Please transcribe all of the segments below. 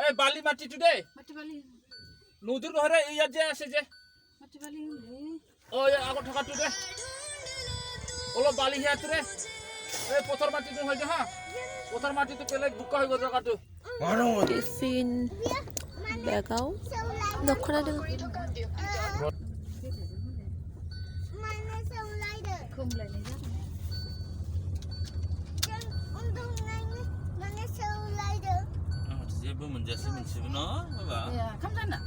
এই বালি মাটি today. নদীর ঘরে ইয়া যে আছে যে ওই আগো ঠকা today. ওলো বালি হিয়া তোরে এই পথর মাটি তো হইছে হ্যাঁ পথর মাটি তো পেলে বুকা হই গো জায়গাটো টিফিন বেগাও দক্ষিণা দङ जेबो मोनजासै मोनसेबो न बाबा Ya, kamu sana?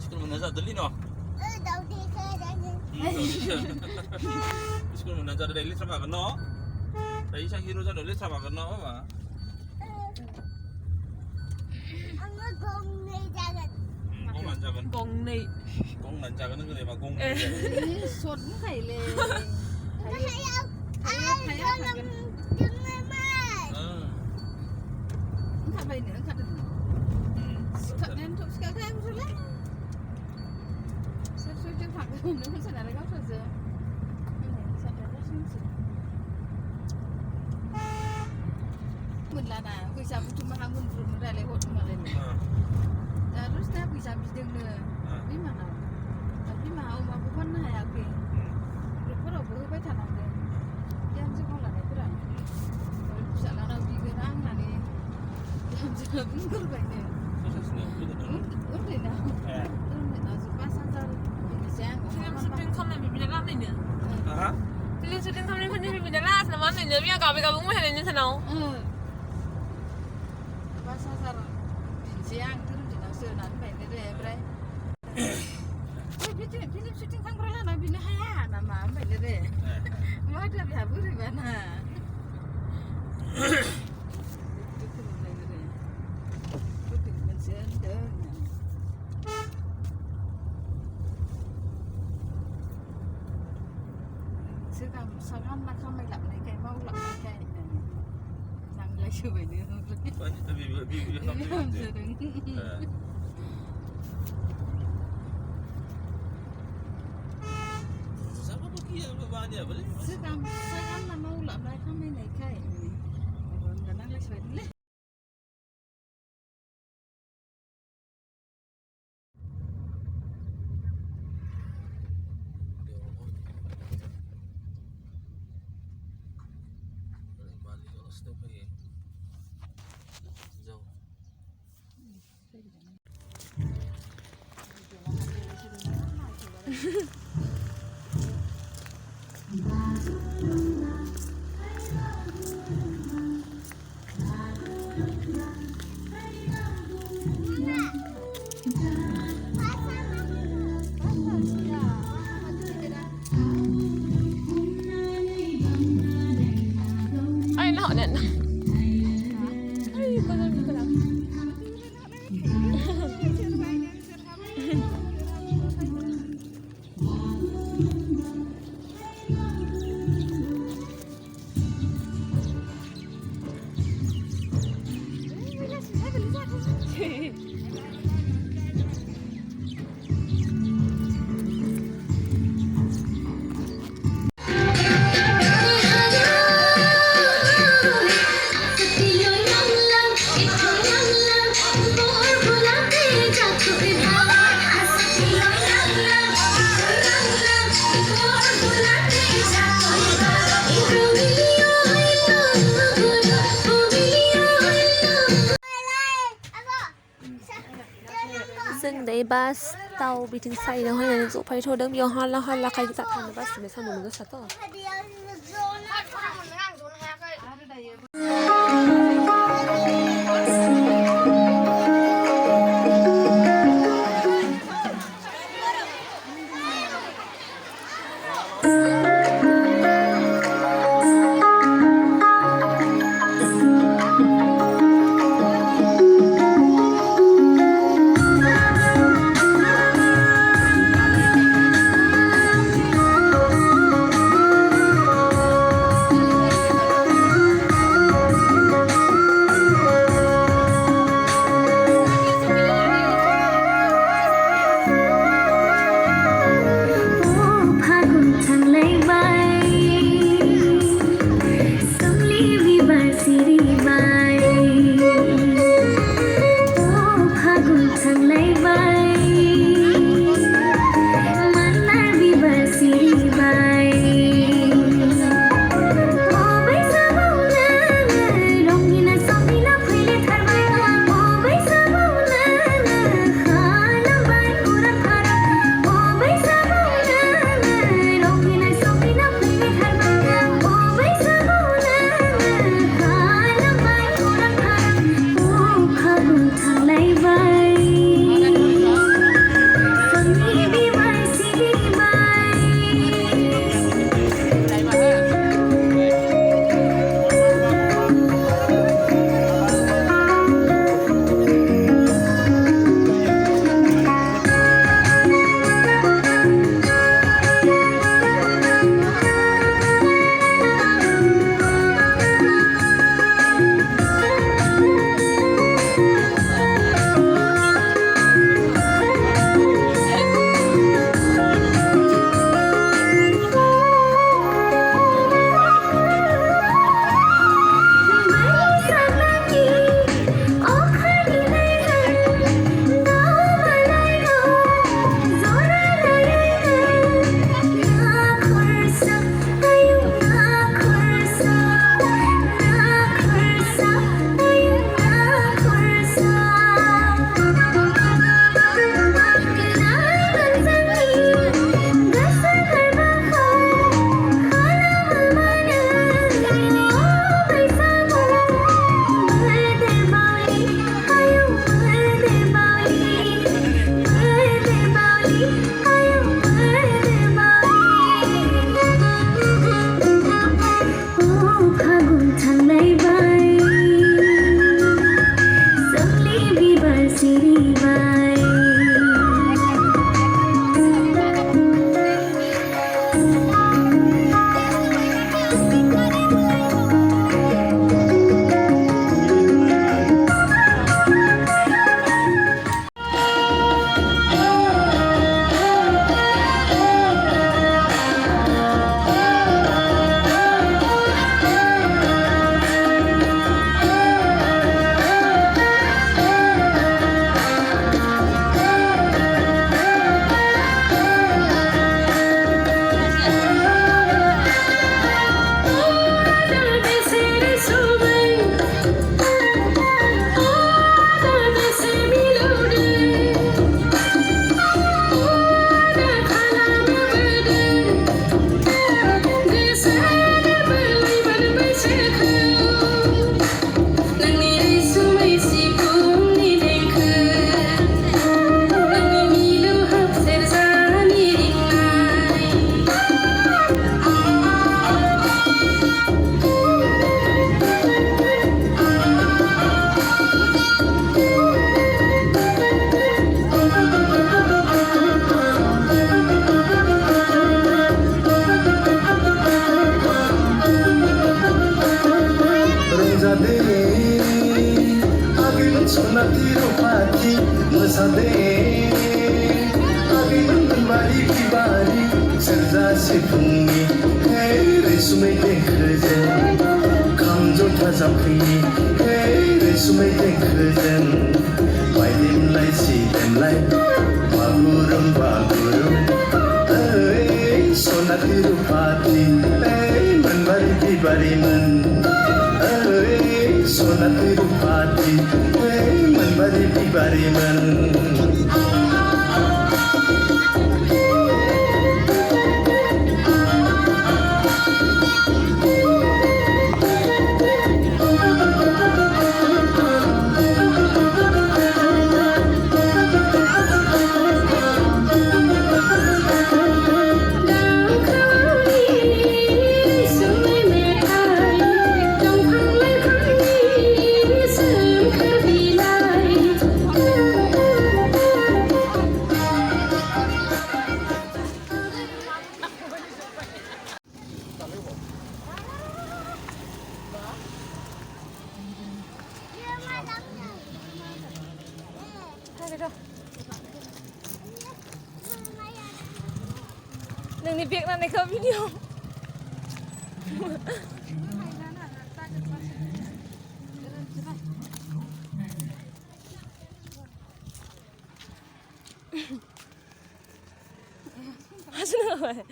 स्कुल मोनना जादोलै न स्कुल मोनना जादो दै लेथ्रा बागोन न दायो सा हिरो जानो लेथ्रा बागोन न बाबा गंनान जागोन gongनै गंनान जागोन होनगोन एबा गं Sốt phải lệ. Enggak baik nih, enggak ada. Sekarang tuh sekarang udah lah. Saya sudah pakai ini kan sana lagi apa saja. Ini sana ada sih. Mula nah, bisa cuma hamun belum ada lewat cuma lewat. Terus dah bisa bideng deh. Di mana? Tapi mau bukan nah ya oke. Kalau boleh baca nanti. Yang sekolah itu kan. Bisa lah nanti gerang nanti. Yang sudah bingung banyak. Udah dah. Udah pas antar ini saya film syuting không này mình bị lát này nữa hả film syuting không này mình bị lát là món này nữa bây giờ gặp cũng phải là như thế nào Pas antar ini siang terus di nasi nanti banyak deh, bre. Film syuting kan berapa lama bina haya nama banyak deh. Mau ada biar beri mana. Sangat nak kami lap ni kayak mau lap ni kayak nang lagi cuba ni. Siapa pergi ya banyak boleh Sekarang nak mau lap ni kami ni kayak ni. Nang lagi cuba ni. ai nó nè ai có gì có làmซึ่งในบัสเตาไปถึงใส่แล้วให้ในจุไฟโทเดิมยอฮอนแล้วฮอนแล้วใครจะทำบัสไม่สนุกก็ชัดต่อ Hãy subscribe cho kênh Ghiền Mì Gõ để không bỏ lỡ Agiman sonati rupati mesade Agiman membari kibari serza sifungni Hey resumai dekhajan Kam jota japini Hey resumai dekhajan Baidin lai si dem lai Bagurum bagurum Hey sonati rupati Hey membari kibari men Sonati rupati membari bibari man Neng ni biak na neka video. Asal apa?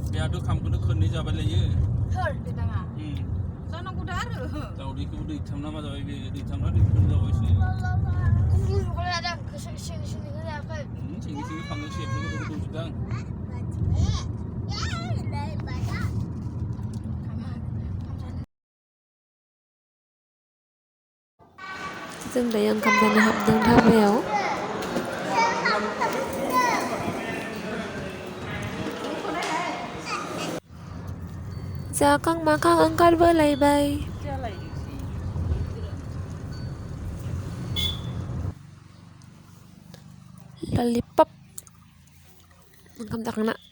Biar tu kamu kena kerja jabat lagi. Thở đi tàng à? Hmm. Sao nó cũng đá rồi? Tahu di kau di tham nama jabat di tham nama di kerja jabat sini. Kalau ada sini kan apa? Sini sini panggil siapa tu tu sedang. Dừng đấy ông cầm dần học đường thao véo. Giờ con mà con ưng con với lấy bay. Lollipop. Ang kamdak na.